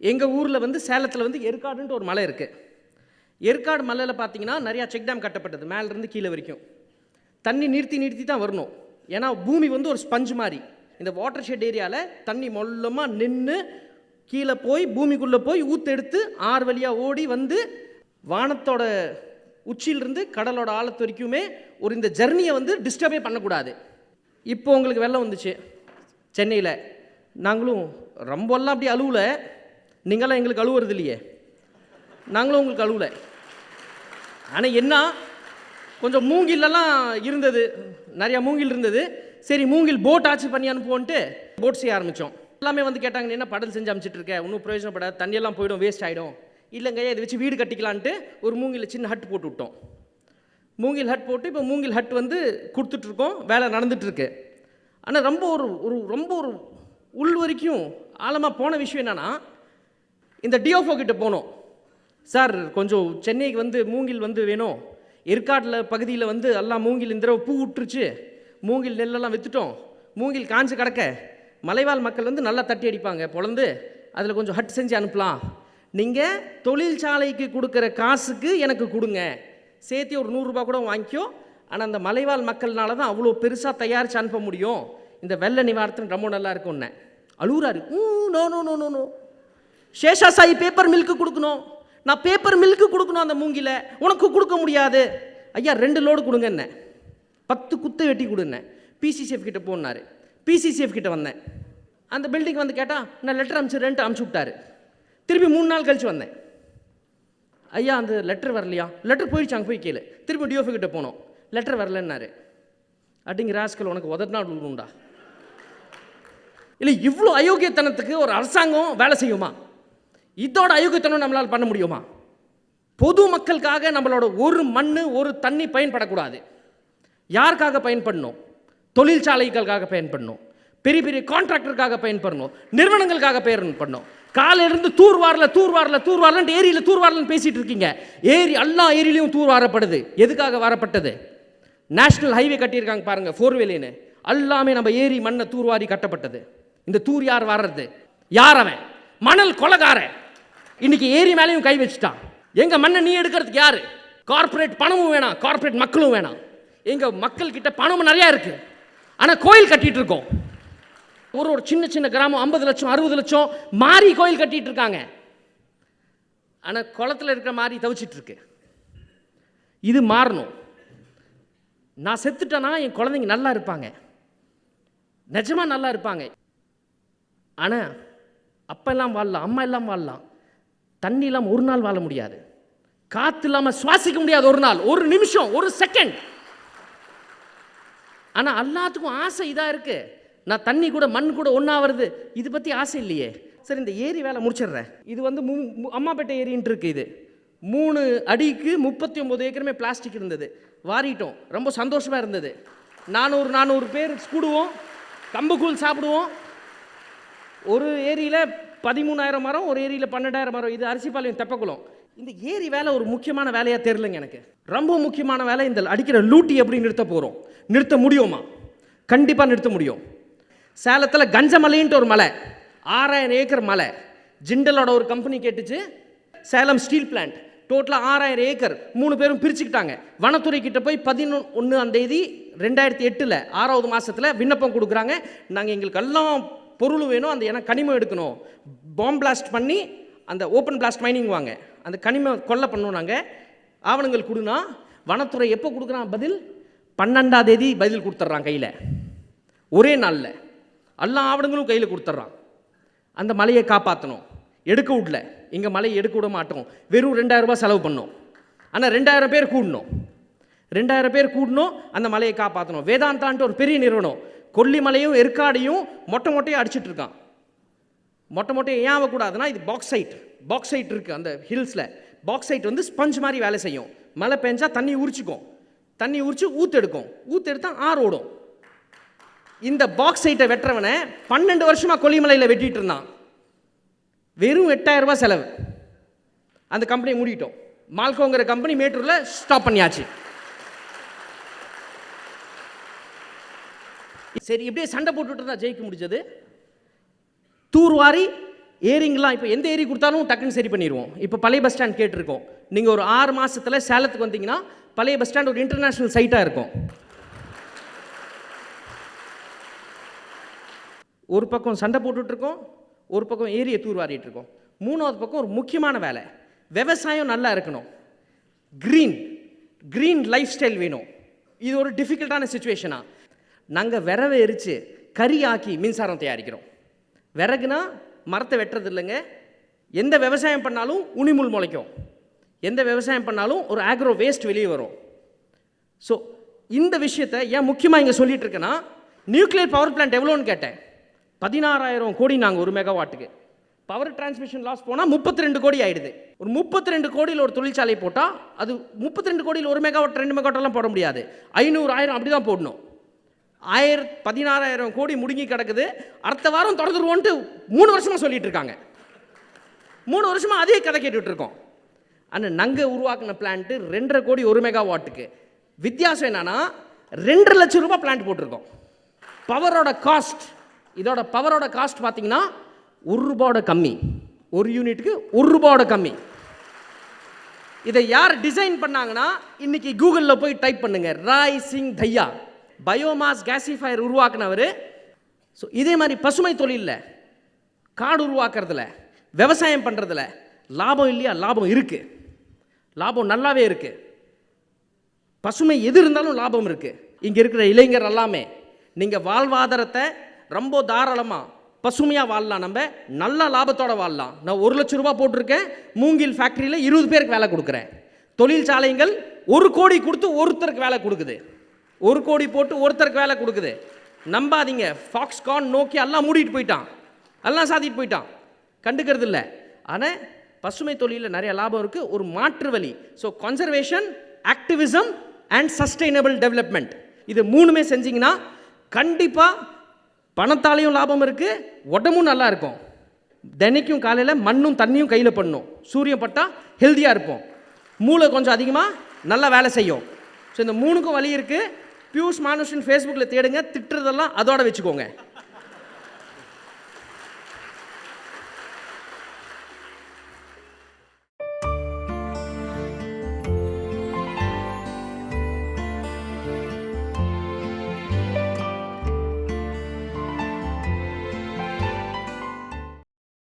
எங்கள் ஊரில் வந்து சேலத்தில் வந்து ஏற்காடுன்ட்டு ஒரு மலை இருக்குது. ஏற்காடு மலையில் பார்த்தீங்கன்னா நிறையா செக் டேம் கட்டப்பட்டது, மேலேருந்து கீழே வரைக்கும். தண்ணி நிறுத்தி தான் வரணும். ஏன்னா பூமி வந்து ஒரு ஸ்பஞ்ச் மாதிரி. இந்த வாட்டர் ஷெட் ஏரியாவில் தண்ணி மொல்லமாக நின்று கீழே போய் பூமிக்குள்ளே போய் ஊற்றெடுத்து ஆறு வழியாக ஓடி வந்து வானத்தோட உச்சியிலிருந்து கடலோட ஆழத்து வரைக்குமே ஒரு இந்த ஜர்னியை வந்து டிஸ்டர்பே பண்ணக்கூடாது. இப்போ உங்களுக்கு வெள்ளம் வந்துச்சு சென்னையில். நாங்களும் ரொம்பலாம் அப்படி அழுவலை, நீங்களாம் எங்களுக்கு அழுவுறது இல்லையே, நாங்களும் உங்களுக்கு அழுவலை. ஆனால் என்ன கொஞ்சம் மூங்கிலெல்லாம் இருந்தது, நிறையா மூங்கில் இருந்தது. சரி மூங்கில் போட் ஆச்சு பண்ணி அனுப்புவோன்ட்டு போட் செய்ய ஆரம்பித்தோம். எல்லாமே வந்து கேட்டாங்க, என்ன படல் செஞ்சு அமைச்சிட்டு இருக்க, ஒன்றும் பிரயோஜனப்படாது, தண்ணியெல்லாம் போயிடும், வேஸ்ட் ஆகிடும். இல்லைங்க இதை வச்சு வீடு கட்டிக்கலான்ட்டு ஒரு மூங்கில் சின்ன ஹட் போட்டு விட்டோம். மூங்கில் ஹட் போட்டு இப்போ மூங்கில் ஹட் வந்து கொடுத்துட்ருக்கோம், வேலை நடந்துகிட்ருக்கு. ஆனால் ரொம்ப ஒரு உள் வரைக்கும் ஆழமாக போன விஷயம் என்னென்னா, இந்த டிஓஃபோ கிட்ட போனோம். சார் கொஞ்சம் சென்னைக்கு வந்து மூங்கில் வந்து வேணும், ஏற்காட்டில் பகுதியில் வந்து எல்லாம் மூங்கில் இந்த தடவை பூ விட்டுருச்சு, மூங்கில் நெல்லெல்லாம் விற்றுட்டோம், மூங்கில் காஞ்சு கிடக்க மலைவாழ் மக்கள் வந்து நல்லா தட்டி அடிப்பாங்க பொழந்து, அதில் கொஞ்சம் ஹட் செஞ்சு அனுப்பலாம், நீங்கள் தொழிற்சாலைக்கு கொடுக்குற காசுக்கு எனக்கு கொடுங்க, சேர்த்து ஒரு 100 ரூபா கூட வாங்கிக்கோ, ஆனால் அந்த மலைவாழ் மக்கள்னால தான் அவ்வளோ பெருசாக தயாரித்து அனுப்ப முடியும், இந்த வெள்ள நிவாரணம் ரொம்ப நல்லா இருக்கும்னு அழுகுறாரு. No no no no no Seshasayee paper மில்க்கு கொடுக்கணும், நான் பேப்பர் மில்க்கு கொடுக்கணும், அந்த மூங்கில உனக்கு கொடுக்க முடியாது. ஐயா 2 லோடு கொடுங்க, என்ன 10 குத்து வெட்டி கொடுங்க. பிசிசிஎஃப் கிட்ட போனார், பிசிசிஎஃப் கிட்ட வந்தேன். அந்த பில்டிங் வந்து கேட்டால் நான் லெட்டர் அனுப்பிச்சு விட்டார். திருப்பி 3 நாள் கழிச்சு வந்தேன். ஐயா அந்த லெட்டர் வரலையா, லெட்டர் போயிடுச்சு, அங்கே போய் கேளு. திருப்பி டிஓஃபி கிட்ட போனோம், லெட்டர் வரலன்னாரு. அப்படிங்கிற ராஸ்கல் உனக்கு உதட்டினா உண்டா? இல்லை இவ்வளோ அயோக்கியத்தனத்துக்கு ஒரு அரசாங்கம் வேலை செய்யுமா? இதோட அயோக்கியத்தனம் நம்மளால் பண்ண முடியுமா? பொது மக்களுக்காக நம்மளோட ஒரு மண் ஒரு தண்ணி பயன்படக்கூடாது. யாருக்காக பயன்படணும்? தொழிற்சாலைகளுக்காக பயன்படணும், பெரிய பெரிய கான்ட்ராக்டருக்காக பயன்படணும், நிறுவனங்களுக்காக பயன்படணும். காலையிலிருந்து தூர்வாரலன்ட்டு ஏரியில் தூர்வாரலன்னு பேசிகிட்டு இருக்கீங்க. ஏரி எல்லா ஏரியிலையும் தூர்வாரப்படுது. எதுக்காக வரப்பட்டது? நேஷ்னல் ஹைவே கட்டியிருக்காங்க பாருங்கள், 4 வேலேன்னு, எல்லாமே நம்ம ஏரி மண்ணை தூர்வாரி கட்டப்பட்டது. இந்த தூர் யார் வர்றது? யார் அவன்? மணல் கொலகாரன். இன்னைக்கு ஏரி மேலேயும் கை வச்சுட்டான். எங்க மண்ணை நீ எடுக்கிறதுக்கு யாரு? கார்பரேட் பணமும் வேணாம், கார்பரேட் மக்களும் வேணாம். எங்க மக்கள் கிட்ட பணமும் நிறையா இருக்கு, ஆனால் கோயில் கட்டிட்டு இருக்கோம். ஒரு சின்ன கிராமம் 50 லட்சம் 60 லட்சம் மாறி கோயில் கட்டிட்டு இருக்காங்க, ஆனால் குளத்தில் இருக்கிற மாதிரி தவிச்சிட்டு இருக்கு. இது மாறணும். நான் செத்துட்டேன்னா என் குழந்தைங்க நல்லா இருப்பாங்க, நிஜமாக நல்லா இருப்பாங்க. ஆனால் அப்பா எல்லாம் வாழலாம், அம்மா எல்லாம் வாழலாம், தண்ணி இல்லாமல் ஒரு நாள் வாழ முடியாது, காற்று இல்லாமல் சுவாசிக்க முடியாது ஒரு நாள், ஒரு நிமிஷம், ஒரு செகண்ட். ஆனால் எல்லாத்துக்கும் ஆசை இதாக இருக்குது, நான் தண்ணி கூட மண் கூட ஒன்றா வருது, இது பற்றி ஆசை இல்லையே. சரி இந்த ஏரி வேலை முடிச்சிடுறேன். இது வந்து அம்மாப்பேட்டை ஏரின்ட்டு இருக்குது. இது 3 அடிக்கு 39 ஏக்கருமே பிளாஸ்டிக் இருந்தது, வாரிட்டோம். ரொம்ப சந்தோஷமாக இருந்தது. 400 பேர் கூடுவோம், கம்புக்கூழ் சாப்பிடுவோம். ஒரு ஏரியில் 13,000 மரம், ஒரு ஏரியில் 12,000 மரம். இது அரிசிபாளையம் தெப்பக்குளம். இந்த ஏரி வேலை ஒரு முக்கியமான வேலையாக தெரிலங்க எனக்கு. ரொம்ப முக்கியமான வேலை இந்த அடிக்கிற லூட்டி எப்படி நிறுத்த போகிறோம்? நிறுத்த முடியுமா? கண்டிப்பாக நிறுத்த முடியும். சேலத்தில் கஞ்சமலைன்ட்டு ஒரு மலை, 6000 ஏக்கர் மலை. ஜிண்டலோட ஒரு கம்பெனி கேட்டுச்சு, சேலம் ஸ்டீல் பிளான்ட், டோட்டலாக 6000 ஏக்கர். 3 பேரும் பிரிச்சுக்கிட்டாங்க. வனத்துறை கிட்ட போய் 11ஆம் தேதி 2008 6வது மாதத்தில் விண்ணப்பம் கொடுக்குறாங்க. நாங்கள் எங்களுக்கு எல்லாம் பொருள் வேணும், அந்த ஏன்னா கனிமம் எடுக்கணும், பாம் பிளாஸ்ட் பண்ணி அந்த ஓப்பன் பிளாஸ்ட் மைனிங் வாங்க, அந்த கனிமம் கொல்லை பண்ணோம், நாங்கள் ஆவணங்கள் கொடுனா. வனத்துறை எப்போ கொடுக்குறான் பதில்? 12ஆம் தேதி பதில் கொடுத்துட்றான் கையில், ஒரே நாளில் எல்லா ஆவணங்களும் கையில் கொடுத்துட்றான். அந்த மலையை காப்பாற்றணும், எடுக்க விடல. எங்கள் மலையை எடுக்க விட மாட்டோம், வெறும் 2000 ரூபாய் செலவு பண்ணோம். ஆனால் 2000 பேர் கூடணும், 2000 பேர் கூடணும், அந்த மலையை காப்பாற்றணும். வேதாந்தான்ட்டு ஒரு பெரிய நிறுவனம் கொல்லிமலையும் ஏற்காடையும் மொட்டையாக அடிச்சுட்டு இருக்கான். மொட்டையை ஏன் ஆகக்கூடாதுன்னா, இது பாக்ஸைட் இருக்குது அந்த ஹில்ஸில். பாக்ஸைட் வந்து ஸ்பஞ்ச் மாதிரி வேலை செய்யும். மழை பெஞ்சா தண்ணி உரிச்சிக்கும், தண்ணி உரிச்சு ஊற்றெடுத்தால் ஆறு ஓடும். இந்த பாக்ஸைட்டை வெட்டுறவனை 12 வருஷமாக கொல்லிமலையில் வெட்டிட்டு இருந்தான். வெறும் 8000 ரூபாய் செலவு. அந்த கம்பெனியை மூடிட்டோம். மால்கோங்கிற கம்பெனி மேட்டூரில் ஸ்டாப் பண்ணியாச்சு. சரி இப்படியே சண்டை போட்டுட்டு இருந்தா ஜெயிக்க முடிஞ்சது. தூர்வாரி ஏரிங்கெலாம் இப்போ எந்த ஏரி கொடுத்தாலும் டக்குன்னு சரி பண்ணிடுவோம். இப்போ பழைய பஸ் ஸ்டாண்ட் கேட்டிருக்கோம். நீங்கள் ஒரு 6 மாதத்தில் சேலத்துக்கு வந்தீங்கன்னா பழைய பஸ் ஸ்டாண்ட் ஒரு இன்டர்நேஷ்னல் சைட்டாக இருக்கும். ஒரு பக்கம் சண்டை போட்டுட்ருக்கோம், ஒரு பக்கம் ஏரியை தூர்வாரிட்டு இருக்கோம். 3வது பக்கம் ஒரு முக்கியமான வேலை, விவசாயம் நல்லா இருக்கணும், க்ரீன் லைஃப் ஸ்டைல் வேணும். இது ஒரு டிஃபிகல்ட்டான சுச்சுவேஷனாக நாங்கள் விறவை எரித்து கறி ஆக்கி மின்சாரம் தயாரிக்கிறோம். விறகுனா மரத்தை வெட்டுறது இல்லைங்க. எந்த விவசாயம் பண்ணாலும் உனிமுள் முளைக்கும், எந்த விவசாயம் பண்ணாலும் ஒரு ஆக்ரோ வேஸ்ட் வெளியே வரும். ஸோ இந்த விஷயத்தை ஏன் முக்கியமாக இங்கே சொல்லிட்டு இருக்கேன்னா, நியூக்ளியர் பவர் பிளான்ட் எவ்வளோன்னு கேட்டேன். 16,000 கோடி நாங்கள் 1 மெகாவாட்டுக்கு. பவர் டிரான்ஸ்மிஷன் லாஸ் போனால் 32 கோடி ஆகிடுது. ஒரு 32 கோடியில் ஒரு தொழிற்சாலை போட்டால் அது 32 கோடியில் 1 மெகாவாட் 2 மெகாவாட்டெல்லாம் போட முடியாது. 500 1000 அப்படி தான் போடணும். 16,000 கோடி முடுங்கி கிடக்குது. அடுத்த வாரம் திறந்துருவோன்ட்டு 3 வருஷமாக சொல்லிட்டு இருக்காங்க. 3 வருஷமாக அதே கதை கேட்டுட்டு இருக்கோம். ஆனால் நாங்கள் உருவாக்கின பிளான்ட்டு 2.5 கோடி 1 மெகாவாட்டுக்கு. வித்தியாசம் என்னன்னா 2.5 லட்சம் ரூபாய் பிளான்ட் போட்டிருக்கோம். பவரோட காஸ்ட், இதோட பவரோட காஸ்ட் பார்த்தீங்கன்னா 1 ரூபாயோட கம்மி, ஒரு யூனிட்டுக்கு 1 ரூபாயோட கம்மி. இதை யார் டிசைன் பண்ணாங்கன்னா, இன்னைக்கு கூகுளில் போய் டைப் பண்ணுங்க, ராய் சிங் தையா, பயோமாஸ் கேசிஃபயர் உருவாக்குனவர். ஸோ இதே மாதிரி பசுமை தொழிலில், காடு உருவாக்குறதுல, விவசாயம் பண்ணுறதுல லாபம் இல்லையா? லாபம் இருக்குது, லாபம் நல்லாவே இருக்குது. பசுமை எது இருந்தாலும் லாபம் இருக்குது. இங்கே இருக்கிற இளைஞர் எல்லாமே நீங்கள் வாழ்வாதாரத்தை ரொம்ப தாராளமாக பசுமையாக வாழலாம், நம்ம நல்ல லாபத்தோடு வாழலாம். நான் 1 லட்சம் ரூபா போட்டிருக்கேன், மூங்கில் ஃபேக்ட்ரியில் 20 பேருக்கு வேலை கொடுக்குறேன். தொழிற்சாலைகள் 1 கோடி கொடுத்து ஒருத்தருக்கு வேலை கொடுக்குது, 1 கோடி போட்டு ஒருத்தருக்கு வேலை கொடுக்குது. நம்பாதீங்க, ஃபாக்ஸ்கான் நோக்கி எல்லாம் மூடிட்டு போயிட்டான், எல்லாம் சாத்திட்டு போயிட்டான், கண்டுக்கிறது இல்லை. ஆனால் பசுமை தொழிலில் நிறைய லாபம் இருக்குது, ஒரு மாற்று வழி. So conservation, activism and sustainable development, இது 3மே செஞ்சிங்கன்னா கண்டிப்பாக பணத்தாலையும் லாபம் இருக்குது, உடம்பும் நல்லா இருக்கும். தினைக்கும் காலையில் மண்ணும் தண்ணியும் கையில் பண்ணணும், சூரியன் பட்டால் ஹெல்த்தியாக இருப்போம், மூளை கொஞ்சம் அதிகமாக நல்லா வேலை செய்யும். ஸோ இந்த 3க்கும் வழி இருக்குது. பியூஷ் மானுஷன் ஃபேஸ்புக்கில் தேடுங்க, திட்டுறதெல்லாம் அதோட வச்சுக்கோங்க.